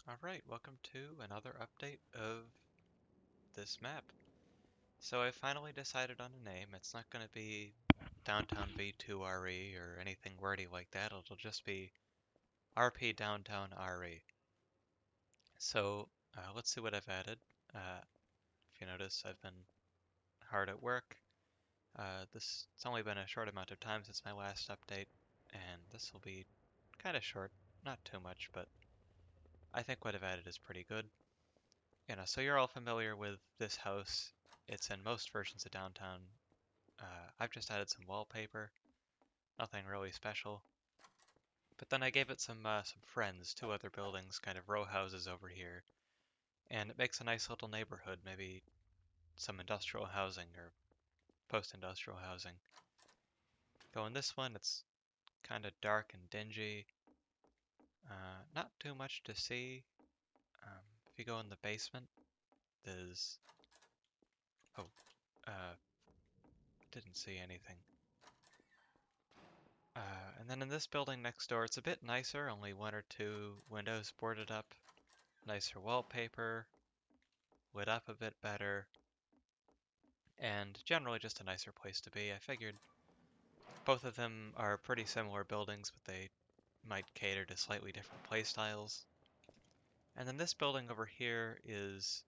Alright, welcome to another update of this map. So I finally decided on a name. It's not going to be Downtown V2RE or anything wordy like that. It'll just be RP Downtown RE. So let's see what I've added. If you notice, I've been hard at work. It's only been a short amount of time since my last update, and this will be kind of short, not too much, but I think what I've added is pretty good. So you're all familiar with this house. It's in most versions of Downtown. I've just added some wallpaper, nothing really special. But then I gave it some friends, two other buildings, kind of row houses over here, and it makes a nice little neighborhood. Maybe some industrial housing or post-industrial housing. Go in this one, it's kind of dark and dingy. Not too much to see. If you go in the basement, there's oh, uh, didn't see anything. And then in this building next door, it's a bit nicer, only one or two windows boarded up, nicer wallpaper, lit up a bit better, and generally just a nicer place to be. I figured both of them are pretty similar buildings, but they might cater to slightly different play styles. And then this building over here is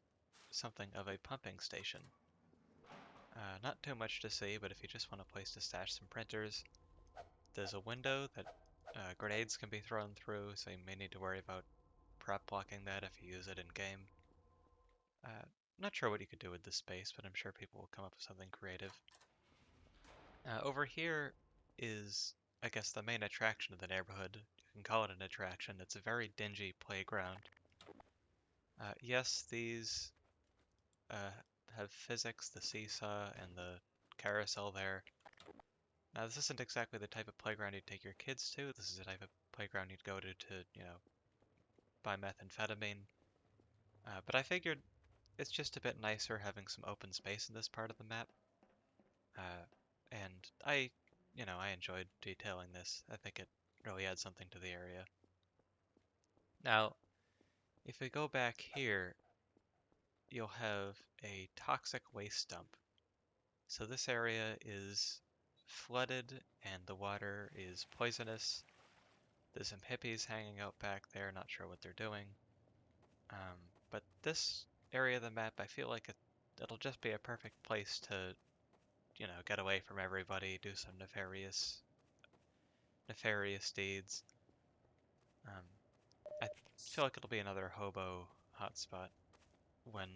something of a pumping station. Not too much to see, but if you just want a place to stash some printers, there's a window that grenades can be thrown through, so you may need to worry about prop blocking that if you use it in game. Not sure what you could do with this space, but I'm sure people will come up with something creative. Over here is, I guess, the main attraction of the neighborhood. You can call it an attraction. It's a very dingy playground. Yes, these have physics, the seesaw and the carousel there. Now, this isn't exactly the type of playground you'd take your kids to. This is the type of playground you'd go to, buy methamphetamine. But I figured it's just a bit nicer having some open space in this part of the map. And I enjoyed detailing this. I think it really adds something to the area. Now, if we go back here, you'll have a toxic waste dump. So this area is flooded and the water is poisonous. There's some hippies hanging out back there, not sure what they're doing. But this area of the map, I feel like it'll just be a perfect place to, get away from everybody, do some nefarious deeds. I feel like it'll be another hobo hotspot when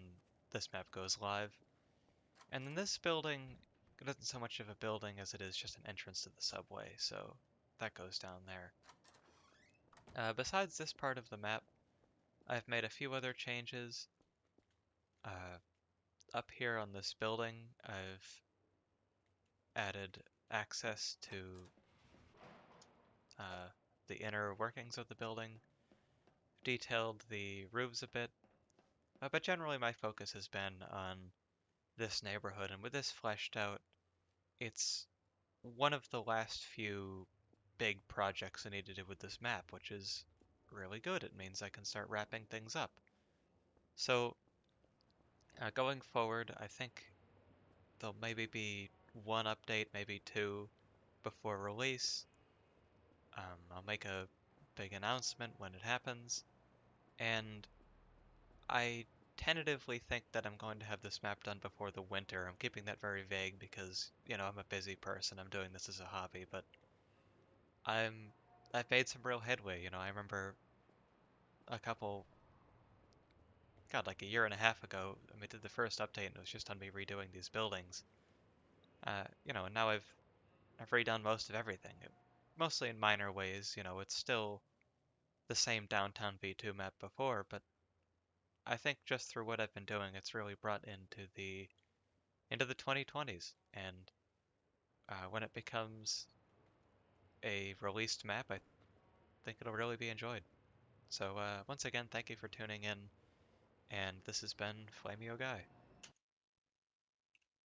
this map goes live. And then this building, it isn't so much of a building as it is just an entrance to the subway, so that goes down there. Besides this part of the map, I've made a few other changes. Up here on this building, I've added access to the inner workings of the building, detailed the roofs a bit, but generally my focus has been on this neighborhood, and with this fleshed out, it's one of the last few big projects I need to do with this map, which is really good. It means I can start wrapping things up. So, going forward, I think there'll maybe be one update, maybe two, before release. I'll make a big announcement when it happens, and I tentatively think that I'm going to have this map done before the winter. I'm keeping that very vague because, I'm a busy person. I'm doing this as a hobby, but I've made some real headway. I remember a couple, God, like a year and a half ago, I did the first update and it was just on me redoing these buildings. And now I've redone most of everything, mostly in minor ways. It's still the same downtown V2 map before, but I think just through what I've been doing, it's really brought into the 2020s. And when it becomes a released map, I think it'll really be enjoyed. So once again, thank you for tuning in, and this has been Flameoguy.